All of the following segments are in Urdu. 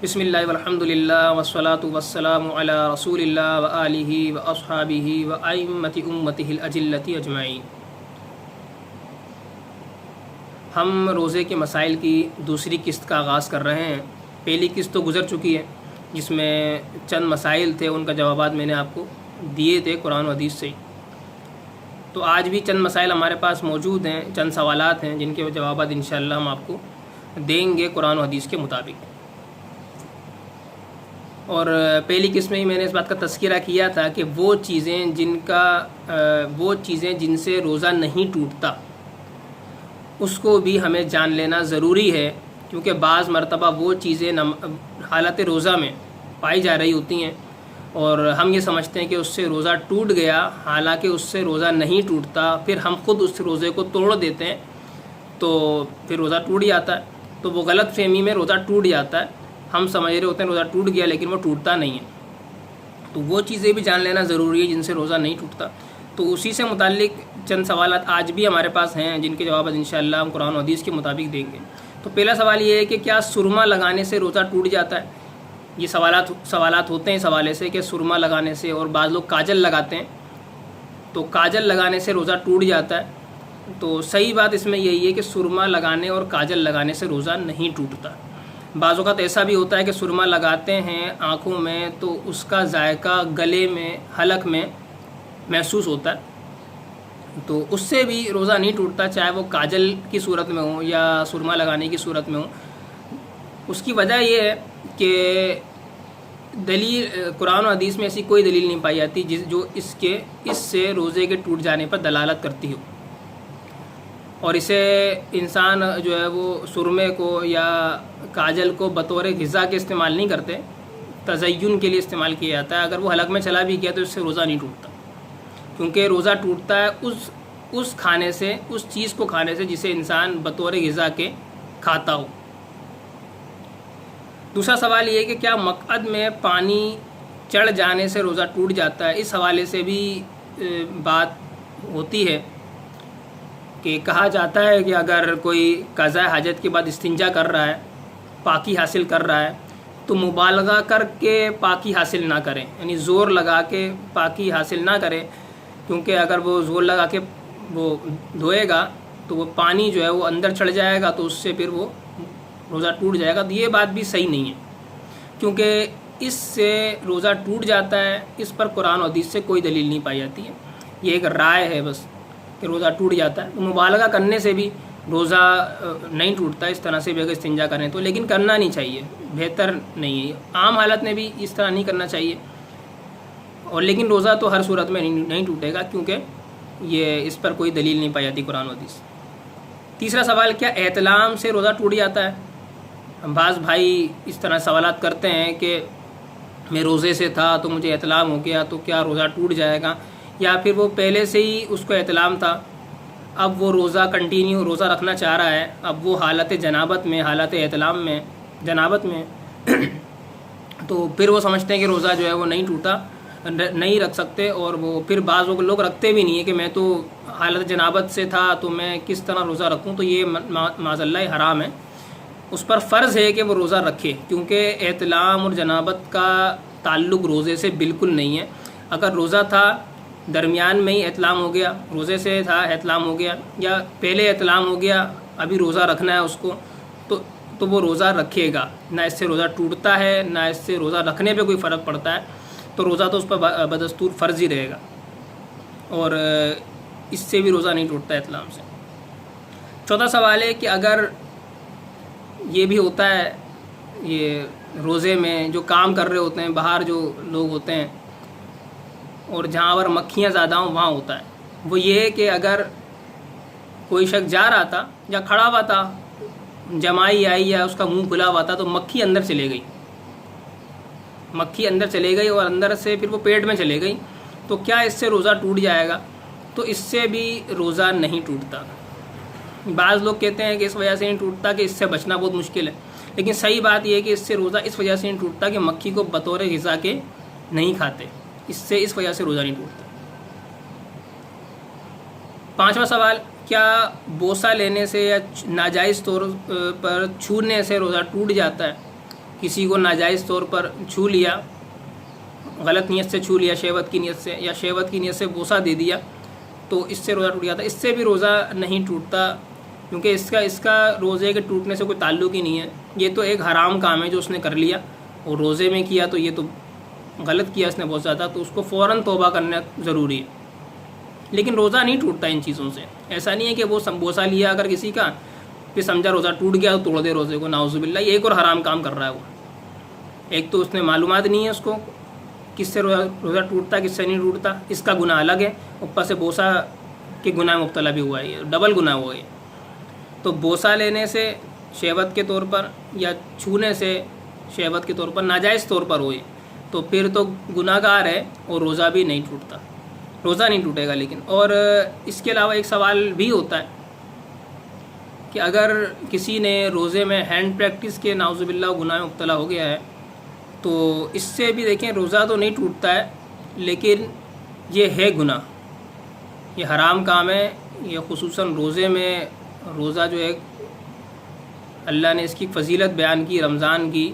بسم اللہ والحمد للہ والصلاة والسلام علی رسول اللہ وآلہ واصحابہ وائمۃ امتہ الاجلۃ اجمعین۔ ہم روزے کے مسائل کی دوسری قسط کا آغاز کر رہے ہیں۔ پہلی قسط تو گزر چکی ہے جس میں چند مسائل تھے، ان کا جوابات میں نے آپ کو دیے تھے قرآن و حدیث سے۔ تو آج بھی چند مسائل ہمارے پاس موجود ہیں، چند سوالات ہیں جن کے جوابات انشاءاللہ ہم آپ کو دیں گے قرآن و حدیث کے مطابق۔ اور پہلی قسم میں ہی میں نے اس بات کا تذکرہ کیا تھا کہ وہ چیزیں جن سے روزہ نہیں ٹوٹتا اس کو بھی ہمیں جان لینا ضروری ہے، کیونکہ بعض مرتبہ وہ چیزیں حالت روزہ میں پائی جا رہی ہوتی ہیں اور ہم یہ سمجھتے ہیں کہ اس سے روزہ ٹوٹ گیا، حالانکہ اس سے روزہ نہیں ٹوٹتا۔ پھر ہم خود اس روزے کو توڑ دیتے ہیں تو پھر روزہ ٹوٹ جاتا ہے۔ تو وہ غلط فہمی میں روزہ ٹوٹ جاتا ہے، ہم سمجھ رہے ہوتے ہیں روزہ ٹوٹ گیا لیکن وہ ٹوٹتا نہیں ہے۔ تو وہ چیزیں بھی جان لینا ضروری ہے جن سے روزہ نہیں ٹوٹتا۔ تو اسی سے متعلق چند سوالات آج بھی ہمارے پاس ہیں جن کے جوابات انشاءاللہ ہم قرآن و حدیث کے مطابق دیں گے۔ تو پہلا سوال یہ ہے کہ کیا سرما لگانے سے روزہ ٹوٹ جاتا ہے؟ یہ سوالات ہوتے ہیں اس حوالے سے کہ سرما لگانے سے، اور بعض لوگ کاجل لگاتے ہیں تو کاجل لگانے سے روزہ ٹوٹ جاتا ہے۔ تو صحیح بات اس میں یہی ہے کہ سرما لگانے اور کاجل لگانے سے روزہ نہیں ٹوٹتا۔ بعض اوقات ایسا بھی ہوتا ہے کہ سرما لگاتے ہیں آنکھوں میں تو اس کا ذائقہ گلے میں، حلق میں محسوس ہوتا ہے، تو اس سے بھی روزہ نہیں ٹوٹتا، چاہے وہ کاجل کی صورت میں ہو یا سرما لگانے کی صورت میں ہو۔ اس کی وجہ یہ ہے کہ قرآن و حدیث میں ایسی کوئی دلیل نہیں پائی جاتی جو اس سے روزے کے ٹوٹ جانے پر دلالت کرتی ہو، اور اسے انسان جو ہے وہ سرمے کو یا کاجل کو بطور غذا کے استعمال نہیں کرتے، تزین کے لیے استعمال کیا جاتا ہے۔ اگر وہ حلق میں چلا بھی گیا تو اس سے روزہ نہیں ٹوٹتا، کیونکہ روزہ ٹوٹتا ہے اس کھانے سے، اس چیز کو کھانے سے جسے انسان بطور غذا کے کھاتا ہو۔ دوسرا سوال یہ ہے کہ کیا مقعد میں پانی چڑھ جانے سے روزہ ٹوٹ جاتا ہے؟ اس حوالے سے بھی بات ہوتی ہے کہ کہا جاتا ہے کہ اگر کوئی قضاء حاجت کے بعد استنجا کر رہا ہے، پاکی حاصل کر رہا ہے، تو مبالغہ کر کے پاکی حاصل نہ کریں، یعنی زور لگا کے پاکی حاصل نہ کریں، کیونکہ اگر وہ زور لگا کے وہ دھوئے گا تو وہ پانی جو ہے وہ اندر چڑھ جائے گا، تو اس سے پھر وہ روزہ ٹوٹ جائے گا۔ تو یہ بات بھی صحیح نہیں ہے، کیونکہ اس سے روزہ ٹوٹ جاتا ہے، اس پر قرآن و حدیث سے کوئی دلیل نہیں پائی جاتی ہے، یہ ایک رائے ہے بس کہ روزہ ٹوٹ جاتا ہے۔ مبالغہ کرنے سے بھی روزہ نہیں ٹوٹتا، اس طرح سے بھی اگر استنجا کریں تو، لیکن کرنا نہیں چاہیے، بہتر نہیں ہے، عام حالت میں بھی اس طرح نہیں کرنا چاہیے، اور لیکن روزہ تو ہر صورت میں نہیں ٹوٹے گا، کیونکہ یہ اس پر کوئی دلیل نہیں پائی جاتی قرآن و حدیث۔ تیسرا سوال، کیا احتلام سے روزہ ٹوٹ جاتا ہے؟ بعض بھائی اس طرح سوالات کرتے ہیں کہ میں روزے سے تھا تو مجھے احتلام ہو گیا تو کیا روزہ ٹوٹ جائے گا، یا پھر وہ پہلے سے ہی اس کو احتلام تھا، اب وہ روزہ کنٹینیو روزہ رکھنا چاہ رہا ہے، اب وہ حالت جنابت میں، حالت احتلام میں، جنابت میں تو پھر وہ سمجھتے ہیں کہ روزہ جو ہے وہ نہیں ٹوٹا، نہیں رکھ سکتے، اور وہ پھر بعض لوگ رکھتے بھی نہیں ہیں کہ میں تو حالت جنابت سے تھا تو میں کس طرح روزہ رکھوں، تو یہ معاذ اللہ حرام ہے۔ اس پر فرض ہے کہ وہ روزہ رکھے، کیونکہ احتلام اور جنابت کا تعلق روزے سے بالکل نہیں ہے۔ اگر روزہ تھا، درمیان میں ہی احتلام ہو گیا، روزے سے تھا احتلام ہو گیا، یا پہلے احتلام ہو گیا ابھی روزہ رکھنا ہے اس کو، تو وہ روزہ رکھے گا، نہ اس سے روزہ ٹوٹتا ہے نہ اس سے روزہ رکھنے پہ کوئی فرق پڑتا ہے، تو روزہ تو اس پر بدستور فرض ہی رہے گا، اور اس سے بھی روزہ نہیں ٹوٹتا احتلام سے۔ چوتھا سوال ہے کہ اگر یہ بھی ہوتا ہے، یہ روزے میں جو کام کر رہے ہوتے ہیں، باہر جو لوگ ہوتے ہیں اور جہاں پر مکھیاں زیادہ ہوں وہاں ہوتا ہے، وہ یہ ہے کہ اگر کوئی شخص جا رہا تھا یا کھڑا ہوا تھا، جمائی آئی یا اس کا منہ کھلا ہوا تھا تو مکھی اندر چلے گئی، مکھی اندر چلے گئی اور اندر سے پھر وہ پیٹ میں چلے گئی، تو کیا اس سے روزہ ٹوٹ جائے گا؟ تو اس سے بھی روزہ نہیں ٹوٹتا۔ بعض لوگ کہتے ہیں کہ اس وجہ سے نہیں ٹوٹتا کہ اس سے بچنا بہت مشکل ہے، لیکن صحیح بات یہ ہے کہ اس سے روزہ اس وجہ سے نہیں ٹوٹتا کہ مکھی کو بطور غذا کے نہیں کھاتے، اس وجہ سے روزہ نہیں ٹوٹتا۔ پانچواں سوال، کیا بوسہ لینے سے یا ناجائز طور پر چھونے سے روزہ ٹوٹ جاتا ہے؟ کسی کو ناجائز طور پر چھو لیا، غلط نیت سے چھو لیا، شہوت کی نیت سے، یا شہوت کی نیت سے بوسہ دے دیا، تو اس سے روزہ ٹوٹ جاتا ہے۔ اس سے بھی روزہ نہیں ٹوٹتا، کیونکہ اس کا روزے کے ٹوٹنے سے کوئی تعلق ہی نہیں ہے۔ یہ تو ایک حرام کام ہے جو اس نے کر لیا، اور روزے میں کیا تو یہ تو غلط کیا اس نے بہت زیادہ، تو اس کو فوراً توبہ کرنا ضروری ہے۔ لیکن روزہ نہیں ٹوٹتا ان چیزوں سے۔ ایسا نہیں ہے کہ وہ بوسہ لیا اگر کسی کا، پھر سمجھا روزہ ٹوٹ گیا تو توڑ دے روزے کو، نعوذ باللہ، یہ ایک اور حرام کام کر رہا ہے وہ۔ ایک تو اس نے معلومات نہیں ہے اس کو کس سے روزہ ٹوٹتا، کس سے نہیں ٹوٹتا، اس کا گناہ الگ ہے، اوپر سے بوسہ کے گناہ مبتلا بھی ہوا ہے، یہ ڈبل گناہ ہوا ہے۔ تو بوسہ لینے سے شہوت کے طور پر یا چھونے سے شہوت کے طور پر ناجائز طور پر ہوئے تو پھر تو گناہ گار ہے، اور روزہ بھی نہیں ٹوٹتا، روزہ نہیں ٹوٹے گا۔ لیکن اور اس کے علاوہ ایک سوال بھی ہوتا ہے کہ اگر کسی نے روزے میں ہینڈ پریکٹس کے نعوذ باللہ گناہ مبتلا ہو گیا ہے تو اس سے بھی دیکھیں روزہ تو نہیں ٹوٹتا ہے، لیکن یہ ہے گناہ، یہ حرام کام ہے۔ یہ خصوصاً روزے میں، روزہ جو ہے اللہ نے اس کی فضیلت بیان کی رمضان کی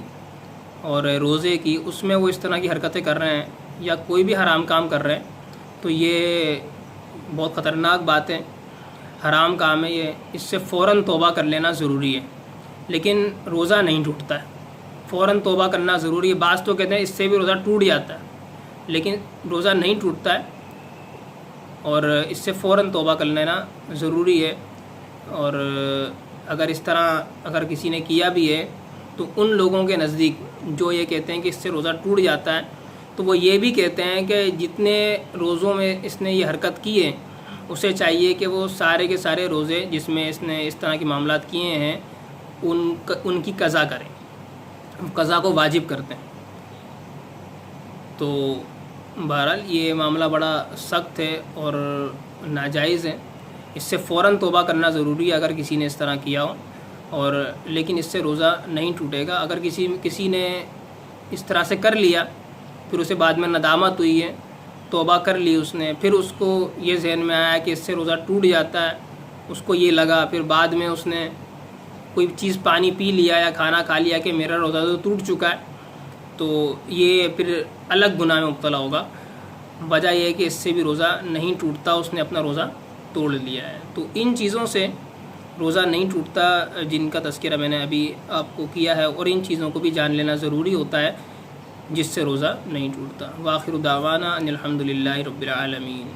اور روزے کی، اس میں وہ اس طرح کی حرکتیں کر رہے ہیں یا کوئی بھی حرام کام کر رہے ہیں تو یہ بہت خطرناک بات ہے، حرام کام ہے یہ، اس سے فوراً توبہ کر لینا ضروری ہے۔ لیکن روزہ نہیں ٹوٹتا ہے، فوراً توبہ کرنا ضروری ہے۔ بعض تو کہتے ہیں اس سے بھی روزہ ٹوٹ جاتا ہے، لیکن روزہ نہیں ٹوٹتا ہے، اور اس سے فوراً توبہ کر لینا ضروری ہے۔ اور اگر اس طرح اگر کسی نے کیا بھی ہے تو ان لوگوں کے نزدیک جو یہ کہتے ہیں کہ اس سے روزہ ٹوٹ جاتا ہے، تو وہ یہ بھی کہتے ہیں کہ جتنے روزوں میں اس نے یہ حرکت کی ہے اسے چاہیے کہ وہ سارے کے سارے روزے جس میں اس نے اس طرح کے معاملات کیے ہیں ان کی قضا کریں، قضا کو واجب کرتے ہیں۔ تو بہرحال یہ معاملہ بڑا سخت ہے اور ناجائز ہے، اس سے فوراً توبہ کرنا ضروری ہے اگر کسی نے اس طرح کیا ہو، اور لیکن اس سے روزہ نہیں ٹوٹے گا۔ اگر کسی نے اس طرح سے کر لیا، پھر اسے بعد میں ندامت ہوئی ہے، توبہ کر لی اس نے، پھر اس کو یہ ذہن میں آیا کہ اس سے روزہ ٹوٹ جاتا ہے، اس کو یہ لگا، پھر بعد میں اس نے کوئی چیز پانی پی لیا یا کھانا کھا لیا کہ میرا روزہ تو ٹوٹ چکا ہے، تو یہ پھر الگ گناہ میں مبتلا ہوگا۔ وجہ یہ ہے کہ اس سے بھی روزہ نہیں ٹوٹتا، اس نے اپنا روزہ توڑ لیا ہے۔ تو ان چیزوں سے روزہ نہیں ٹوٹتا جن کا تذکرہ میں نے ابھی آپ کو کیا ہے، اور ان چیزوں کو بھی جان لینا ضروری ہوتا ہے جس سے روزہ نہیں ٹوٹتا۔ وآخر دعوانا ان الحمد للہ رب العالمین۔